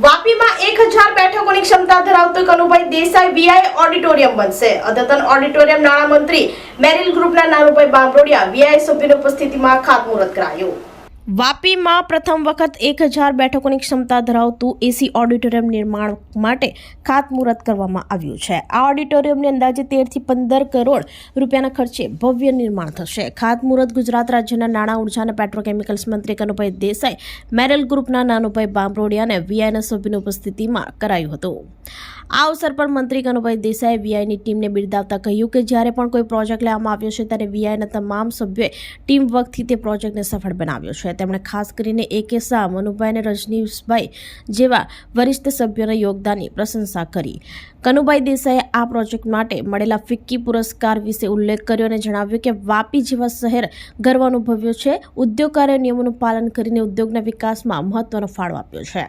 વાપીમાં 1000 બેઠકોની ક્ષમતા ધરાવતું કનુભાઈ દેસાઈ વીઆઈ ઓડિટોરિયમ બનશે. અદ્યતન ઓડિટોરિયમ નાણામંત્રી મેરિલ ગ્રુપના નાનુભાઈ બાંભરોડિયા વીઆઈ સભ્યની ઉપસ્થિતિમાં ખાતમુહૂર્ત કરાયું. વાપીમાં પ્રથમ વખત 1000 બેઠકોની ક્ષમતા ધરાવતું એસી ઓડિટોરિયમ નિર્માણ માટે ખાતમુહૂર્ત કરવામાં આવ્યું છે. આ ઓડિટોરિયમની અંદાજે 13 થી 15 કરોડ રૂપિયાના ખર્ચે ભવ્ય નિર્માણ થશે. ખાતમુહૂર્ત ગુજરાત રાજ્યના નાણાં, ઉર્જા અને પેટ્રોકેમિકલ્સ મંત્રી કનુભાઈ દેસાઈ, મેરેલ ગ્રુપના નાનુભાઈ બાંભરોડિયા અને વીઆઈના સભ્યોની ઉપસ્થિતિમાં કરાયું હતું. આ અવસર પર મંત્રી કનુભાઈ દેસાઈ વીઆઈની ટીમને બિરદાવતા કહ્યું કે જ્યારે પણ કોઈ પ્રોજેક્ટ લેવામાં આવ્યો છે ત્યારે વીઆઈના તમામ સભ્યોએ ટીમ વર્કથી તે પ્રોજેક્ટને સફળ બનાવ્યો છે. તેમણે ખાસ કરીને એકે શાહ, મનુભાઈ અને રજનીશભાઈ જેવા વરિષ્ઠ સભ્યોના યોગદાનની પ્રશંસા કરી. કનુભાઈ દેસાઈએ આ પ્રોજેક્ટ માટે મળેલા ફિક્કી પુરસ્કાર વિશે ઉલ્લેખ કર્યો અને જણાવ્યું કે વાપી જેવા શહેર ગર્વ અનુભવ્યો છે. ઉદ્યોગકારોએ નિયમોનું પાલન કરીને ઉદ્યોગના વિકાસમાં મહત્વનો ફાળો આપ્યો છે.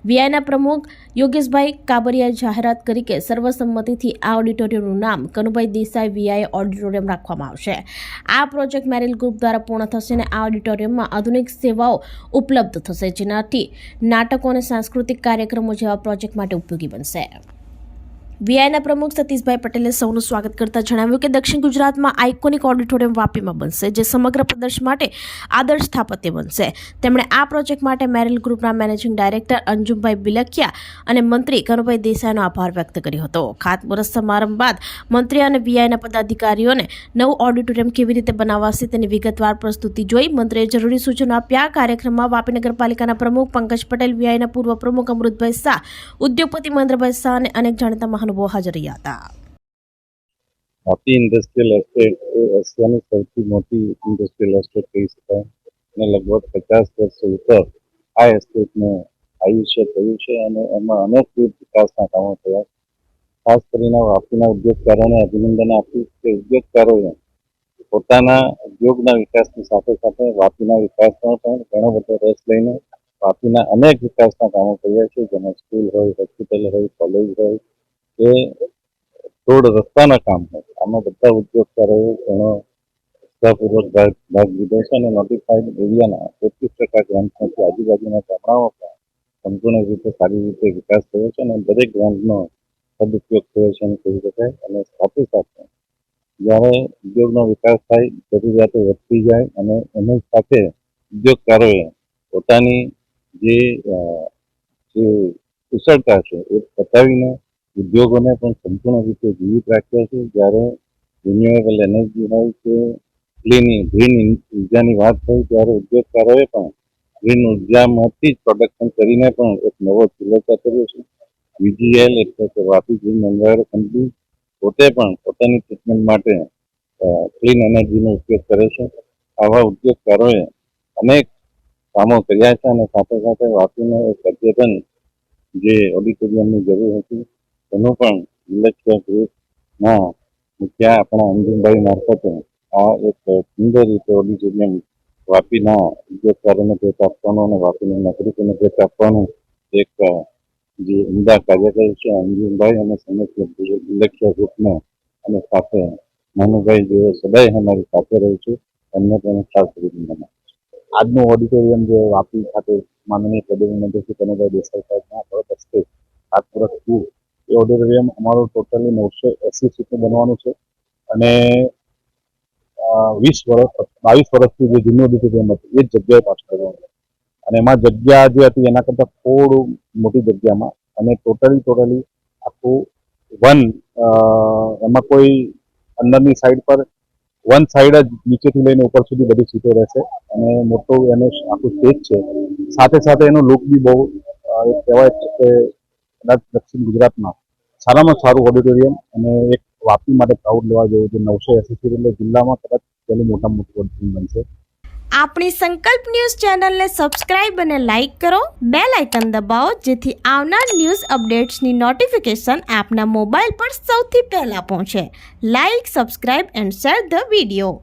વીઆઈના પ્રમુખ યોગેશભાઈ કાબરિયાએ જાહેરાત કરી કે સર્વસંમતિથી આ ઓડિટોરિયમનું નામ કનુભાઈ દેસાઈ વીઆઈ ઓડિટોરિયમ રાખવામાં આવશે. આ પ્રોજેક્ટ મેરિલ ગ્રુપ દ્વારા પૂર્ણ થશે અને આ ઓડિટોરિયમમાં આધુનિક સેવાઓ ઉપલબ્ધ થશે, જેનાથી નાટકો અને સાંસ્કૃતિક કાર્યક્રમો જેવા પ્રોજેક્ટ માટે ઉપયોગી બનશે. વીઆઈના પ્રમુખ સતીશભાઈ પટેલે સૌનું સ્વાગત કરતા જણાવ્યું કે દક્ષિણ ગુજરાતમાં આઇકોનિક ઓડિટોરિયમ વાપીમાં બનશે, જે સમગ્ર પ્રદેશ માટે આદર્શ સ્થાપત્ય બનશે. તેમણે આ પ્રોજેક્ટ માટે મેરિલ ગ્રુપના મેનેજિંગ ડાયરેક્ટર અંજુમભાઈ બિલકિયા અને મંત્રી કનુભાઈ દેસાઈનો આભાર વ્યક્ત કર્યો હતો. ખાતમુહૂર્ત સમારંભ બાદ મંત્રી અને વીઆઈના પદાધિકારીઓને નવું ઓડિટોરિયમ કેવી રીતે બનાવાશે તેની વિગતવાર પ્રસ્તુતિ જોઈ મંત્રીએ જરૂરી સૂચનો આપ્યા. કાર્યક્રમમાં વાપી નગરપાલિકાના પ્રમુખ પંકજ પટેલ, વીઆઈના પૂર્વ પ્રમુખ અમૃતભાઈ શાહ, ઉદ્યોગપતિ મહેન્દ્રભાઈ શાહ અને અનેક જાણીતા મહાનુભાવો હાજર રહ્યા હતા. વાપી ઇન્ડસ્ટ્રીયલ એસ્ટેટ એ એશિયાની સૌથી મોટી ઇન્ડસ્ટ્રીયલ એસ્ટેટ કહી શકાય અને લગભગ 50 વર્ષ ઉપર આ એસ્ટેટને આયુષ્ય થયું છે અને એમાં અનેકવિધ વિકાસના કામો થયા. ખાસ કરીને વાપીના ઉદ્યોગકારોને અભિનંદન આપ્યું કે ઉદ્યોગકારોએ પોતાના ઉદ્યોગના વિકાસની સાથે સાથે વાપીના વિકાસમાં પણ ઘણો બધો રસ લઈને વાપીના અનેક વિકાસના કામો કર્યા છે, જેમાં સ્કૂલ હોય, હોસ્પિટલ હોય, કોલેજ હોય કે રોડ રસ્તાના કામ હોય. આમાં બધા ઉદ્યોગકારોએ ઘણો ઉત્સાહપૂર્વક ભાગ લીધો છે અને નોટિફાઈડ એરિયાના 33% ગ્રાન્ટમાંથી આજુબાજુના ગામડાઓ પણ સંપૂર્ણ રીતે સારી રીતે વિકાસ થયો છે અને દરેક ગ્રાન્ટનો સદુપયોગ થયો છે એમ કહી શકાય. અને સાથે સાથે જ્યારે ઉદ્યોગનો વિકાસ થાય, જરૂરિયાતો વધતી જાય અને એની સાથે ઉદ્યોગકારોએ પોતાની જે કુશળતા છે એ બતાવીને ઉદ્યોગોને પણ સંપૂર્ણ રીતે જીવિત રાખ્યા છે. જ્યારે રિન્યુએબલ એનર્જી હોય કે ગ્રીન ઉર્જાની વાત હોય ત્યારે ઉદ્યોગકારોએ પણ ગ્રીન ઉર્જામાંથી જ પ્રોડક્શન કરીને પણ એક નવો ચિલોતા કર્યો છે. વીજીએલ એટલે કે વાપી ગ્રીન એન્વાયરો કંપની પોતે પણ પોતાની ટ્રીટમેન્ટ માટે ક્લીન એનર્જીનો ઉપયોગ કરે છે. આવા ઉદ્યોગકારોએ અનેક કામો કર્યા છે અને સાથે સાથે વાપીને એક અદ્યતન જે ઓડિટોરિયમની જરૂર હતી એનું પણ ઇલેક્ટ્રિક ગ્રુપના મુખ્ય આપણા અંજુમભાઈ મારફતે આ એક સુંદર રીતે ઓડિટોરિયમ વાપીના ઉદ્યોગકારોને ભેટ આપવાનો અને વાપીના નાગરિકોને ભેટ આપવાનું એક જે ઉમદા કાર્ય કર્યું છે અંજુમભાઈ અને સમસ્ત ઇલેક્ટ્રિક ગ્રુપને અને સાથે નાનુભાઈ જેઓ સદાય અમારી સાથે રહ્યું છે એમને પણ ખાસ અભિનંદન. આજનું ઓડિટોરિયમ જે વાપી ખાતે માનનીય પ્રધાનમંત્રી શ્રી કનુભાઈ દેસાઈ સાહેબના હસ્તે ખાતમુહૂર્ત થયું એ ઓડિટોરિયમ અમારું ટોટલી 980 સીટનું બનવાનું છે અને 22 વર્ષથી જે જૂનું ઓડિટોરિયમ હતું એ જ જગ્યાએ પાછું કરવાનું અને એમાં જગ્યા જે હતી એના કરતાં થોડું મોટી જગ્યામાં અને ટોટલી આખું એમાં કોઈ અંદરની સાઈડ પર વન સાઈડ જ નીચેથી લઈને ઉપર સુધી બધી સીટો રહેશે અને મોટું એનું આખું સ્ટેજ છે. સાથે સાથે એનું લુક બી બહુ કહેવાય છે કે કદાચ દક્ષિણ ગુજરાતમાં સારામાં સારું ઓડિટોરિયમ અને એક વાપી માટે પ્રાઉડ લેવા જેવું છે. 980 સીટ એટલે જિલ્લામાં કદાચ તેનું મોટામાં મોટું ઓડિટોરિયમ બનશે. આપણી સંકલ્પ ન્યૂઝ ચેનલને સબસ્ક્રાઇબ અને લાઇક કરો, બેલ આઇકન દબાવો, જેથી આવનાર ન્યૂઝ અપડેટ્સની નોટિફિકેશન આપના મોબાઈલ પર સૌથી પહેલા પહોંચે. Like, subscribe and share the video.